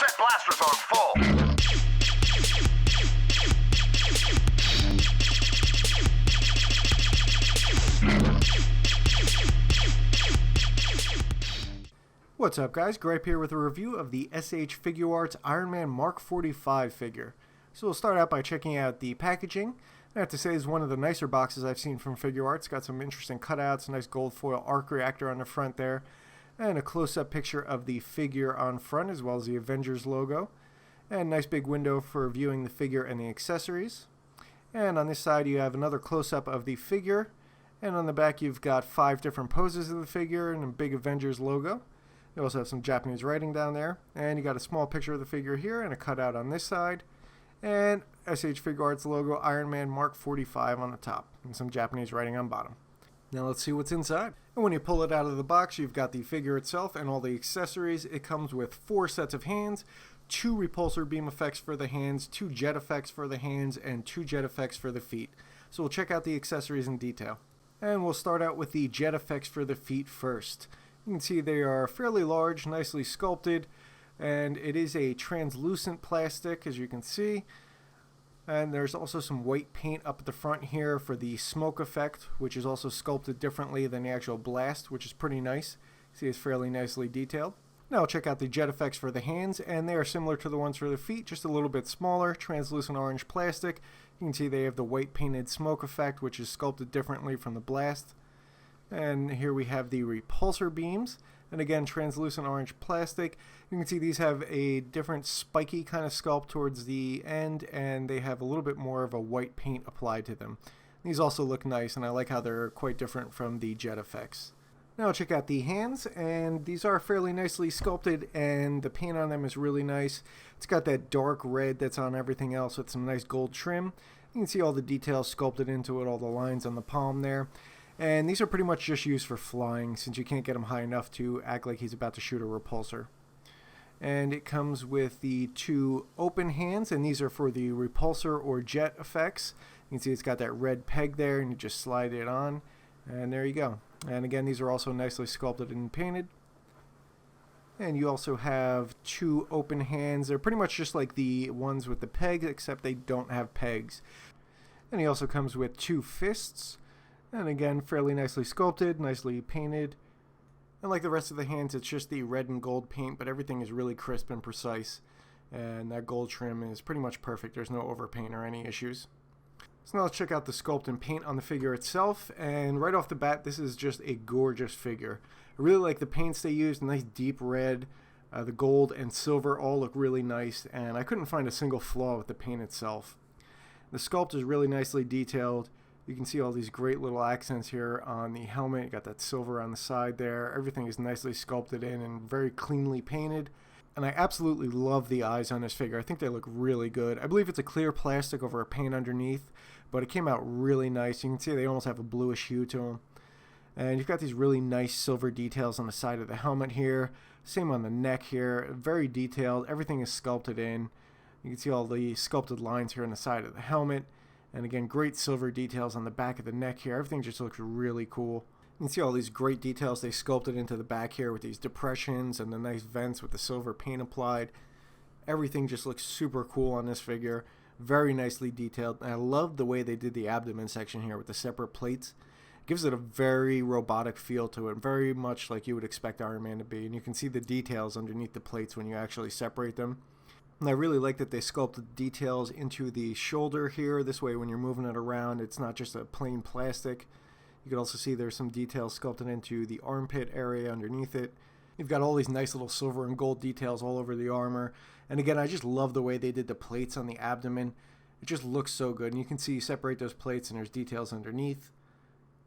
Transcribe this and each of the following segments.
Set blasters on full. What's up guys, Gripe here with a review of the S.H.Figuarts Iron Man Mark 45 figure. So we'll start out by checking out the packaging. I have to say it's one of the nicer boxes I've seen from Figuarts. Got some interesting cutouts, a nice gold foil arc reactor on the front there, and a close-up picture of the figure on front as well as the Avengers logo. And a nice big window for viewing the figure and the accessories. And on this side you have another close-up of the figure, and on the back you've got 5 different poses of the figure and a big Avengers logo. You also have some Japanese writing down there, and you got a small picture of the figure here and a cutout on this side, and S.H.Figuarts logo Iron Man Mark 45 on the top, and some Japanese writing on bottom. Now let's see what's inside. And when you pull it out of the box, you've got the figure itself and all the accessories. It comes with 4 sets of hands, 2 repulsor beam effects for the hands, 2 jet effects for the hands, and 2 jet effects for the feet. So we'll check out the accessories in detail. And we'll start out with the jet effects for the feet first. You can see they are fairly large, nicely sculpted, and it is a translucent plastic, as you can see. And there's also some white paint up at the front here for the smoke effect, which is also sculpted differently than the actual blast, which is pretty nice. See, it's fairly nicely detailed. Now I'll check out the jet effects for the hands, and they are similar to the ones for the feet, just a little bit smaller, translucent orange plastic. You can see they have the white painted smoke effect, which is sculpted differently from the blast. And here we have the repulsor beams, and again translucent orange plastic. You can see these have a different spiky kind of sculpt towards the end, and they have a little bit more of a white paint applied to them. These also look nice, and I like how they're quite different from the jet effects. Now check out the hands, and these are fairly nicely sculpted, and the paint on them is really nice. It's got that dark red that's on everything else with some nice gold trim. You can see all the details sculpted into it, all the lines on the palm there. And these are pretty much just used for flying, since you can't get him high enough to act like he's about to shoot a repulsor. And it comes with the 2 open hands, and these are for the repulsor or jet effects. You can see it's got that red peg there, and you just slide it on, and there you go. And again, these are also nicely sculpted and painted. And you also have 2 open hands. They're pretty much just like the ones with the pegs, except they don't have pegs. And he also comes with 2 fists. And again, fairly nicely sculpted, nicely painted. And like the rest of the hands, it's just the red and gold paint, but everything is really crisp and precise. And that gold trim is pretty much perfect. There's no overpaint or any issues. So now let's check out the sculpt and paint on the figure itself. And right off the bat, this is just a gorgeous figure. I really like the paints they used, nice deep red. The gold and silver all look really nice, and I couldn't find a single flaw with the paint itself. The sculpt is really nicely detailed. You can see all these great little accents here on the helmet. You got that silver on the side there. Everything is nicely sculpted in and very cleanly painted. And I absolutely love the eyes on this figure. I think they look really good. I believe it's a clear plastic over a paint underneath, but it came out really nice. You can see they almost have a bluish hue to them. And you've got these really nice silver details on the side of the helmet here. Same on the neck here. Very detailed. Everything is sculpted in. You can see all the sculpted lines here on the side of the helmet. And again, great silver details on the back of the neck here. Everything just looks really cool. You can see all these great details they sculpted into the back here with these depressions and the nice vents with the silver paint applied. Everything just looks super cool on this figure. Very nicely detailed. And I love the way they did the abdomen section here with the separate plates. It gives it a very robotic feel to it. Very much like you would expect Iron Man to be. And you can see the details underneath the plates when you actually separate them. And I really like that they sculpted details into the shoulder here. This way when you're moving it around, it's not just a plain plastic. You can also see there's some details sculpted into the armpit area underneath it. You've got all these nice little silver and gold details all over the armor. And again, I just love the way they did the plates on the abdomen. It just looks so good. And you can see you separate those plates and there's details underneath.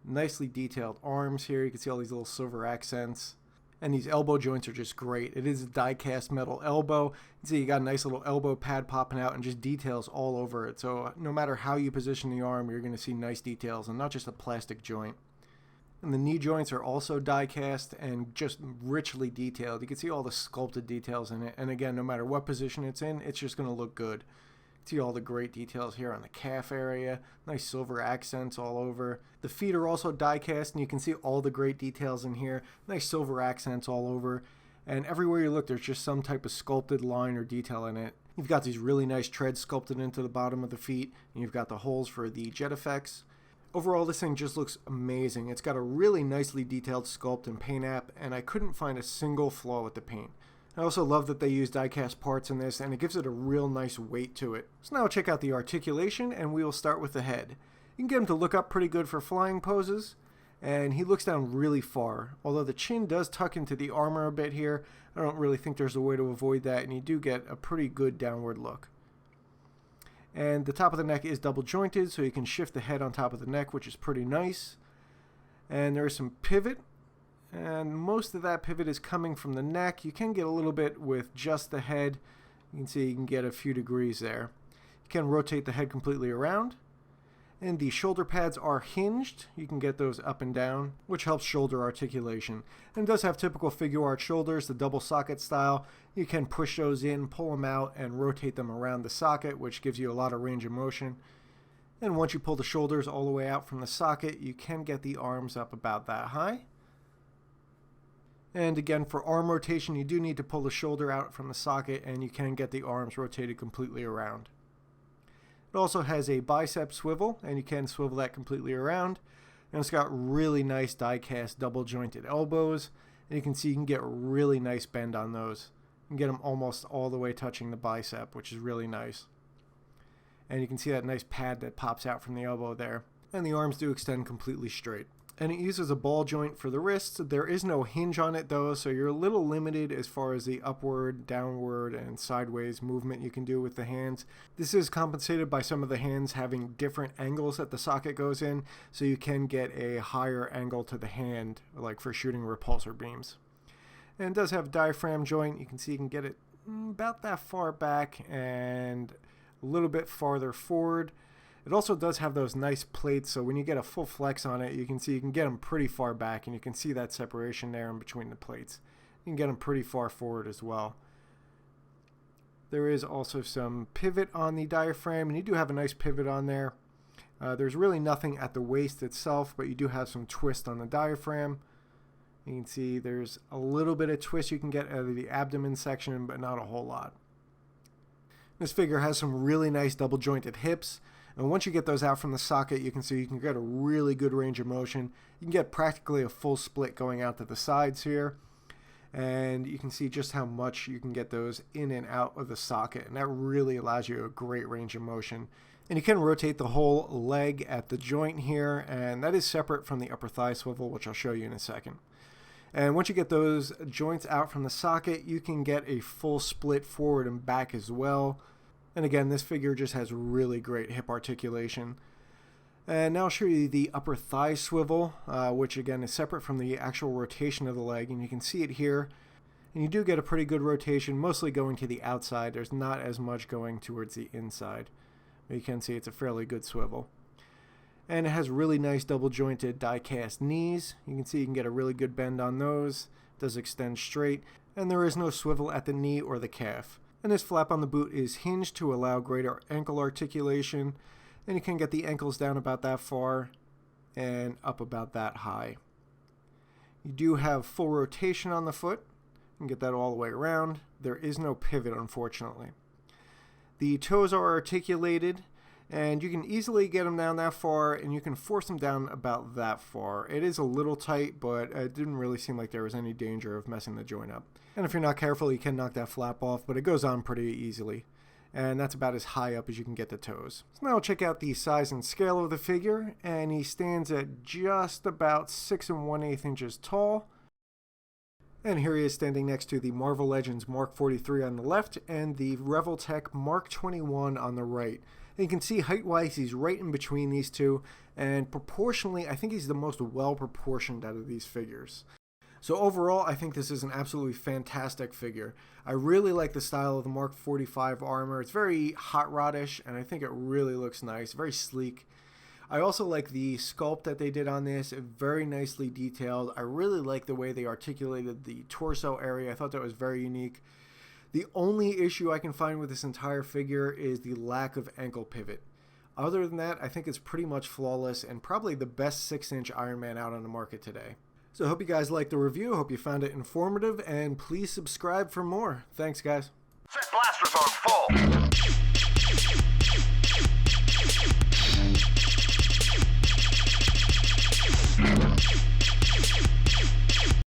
Nicely detailed arms here. You can see all these little silver accents. And these elbow joints are just great. It is a die-cast metal elbow. You see you got a nice little elbow pad popping out and just details all over it. So no matter how you position the arm, you're going to see nice details and not just a plastic joint. And the knee joints are also die-cast and just richly detailed. You can see all the sculpted details in it. And again, no matter what position it's in, it's just going to look good. See all the great details here on the calf area. Nice silver accents all over. The feet are also die cast, and you can see all the great details in here. Nice silver accents all over. and everywhere you look there's just some type of sculpted line or detail in it. You've got these really nice treads sculpted into the bottom of the feet, and you've got the holes for the jet effects. Overall, this thing just looks amazing. It's got a really nicely detailed sculpt and paint app, and I couldn't find a single flaw with the paint. I also love that they use diecast parts in this, and it gives it a real nice weight to it. So now check out the articulation, and we will start with the head. You can get him to look up pretty good for flying poses, and he looks down really far. Although the chin does tuck into the armor a bit here, I don't really think there's a way to avoid that, and you do get a pretty good downward look. And the top of the neck is double jointed, so you can shift the head on top of the neck, which is pretty nice. And there is some pivot, and most of that pivot is coming from the neck. You can get a little bit with just the head. You can see you can get a few degrees there. You can rotate the head completely around. And the shoulder pads are hinged. You can get those up and down, which helps shoulder articulation. And it does have typical Figuarts shoulders, the double socket style. You can push those in, pull them out, and rotate them around the socket, which gives you a lot of range of motion. And once you pull the shoulders all the way out from the socket, you can get the arms up about that high. And again, for arm rotation, you do need to pull the shoulder out from the socket, and you can get the arms rotated completely around. It also has a bicep swivel, and you can swivel that completely around. And it's got really nice die-cast double jointed elbows, and you can see you can get really nice bend on those. You can get them almost all the way touching the bicep, which is really nice. And you can see that nice pad that pops out from the elbow there. And the arms do extend completely straight. And it uses a ball joint for the wrists. There is no hinge on it though, so you're a little limited as far as the upward, downward, and sideways movement you can do with the hands. This is compensated by some of the hands having different angles that the socket goes in, so you can get a higher angle to the hand, like for shooting repulsor beams. And it does have a diaphragm joint. You can see you can get it about that far back and a little bit farther forward. It also does have those nice plates, so when you get a full flex on it, you can see you can get them pretty far back, and you can see that separation there in between the plates. You can get them pretty far forward as well. There is also some pivot on the diaphragm, and you do have a nice pivot on there. There's really nothing at the waist itself, but you do have some twist on the diaphragm. You can see there's a little bit of twist you can get out of the abdomen section, but not a whole lot. This figure has some really nice double jointed hips. And once you get those out from the socket, you can see you can get a really good range of motion. You can get practically a full split going out to the sides here. And you can see just how much you can get those in and out of the socket. And that really allows you a great range of motion. And you can rotate the whole leg at the joint here. And that is separate from the upper thigh swivel, which I'll show you in a second. And once you get those joints out from the socket, you can get a full split forward and back as well. And again, this figure just has really great hip articulation. And now I'll show you the upper thigh swivel, which again is separate from the actual rotation of the leg. And you can see it here. And you do get a pretty good rotation, mostly going to the outside. There's not as much going towards the inside. But you can see it's a fairly good swivel. And it has really nice double jointed die cast knees. You can see you can get a really good bend on those. It does extend straight. And there is no swivel at the knee or the calf. And this flap on the boot is hinged to allow greater ankle articulation. And you can get the ankles down about that far and up about that high. You do have full rotation on the foot. You can get that all the way around. There is no pivot, unfortunately. The toes are articulated, and you can easily get them down that far, and you can force them down about that far. It is a little tight, but it didn't really seem like there was any danger of messing the joint up. And if you're not careful, you can knock that flap off, but it goes on pretty easily. And that's about as high up as you can get the toes. So now we'll check out the size and scale of the figure, and he stands at just about 6 1/8 inches tall. And here he is standing next to the Marvel Legends Mark 43 on the left and the Revoltech Mark 21 on the right. And you can see height-wise he's right in between these two, and proportionally I think he's the most well-proportioned out of these figures. So overall, I think this is an absolutely fantastic figure. I really like the style of the Mark 45 armor. It's very hot rod-ish, and I think it really looks nice, very sleek. I also like the sculpt that they did on this, very nicely detailed. I really like the way they articulated the torso area. I thought that was very unique. The only issue I can find with this entire figure is the lack of ankle pivot. Other than that, I think it's pretty much flawless and probably the best 6-inch Iron Man out on the market today. So I hope you guys liked the review. Hope you found it informative, and please subscribe for more. Thanks, guys. Set blasters on full.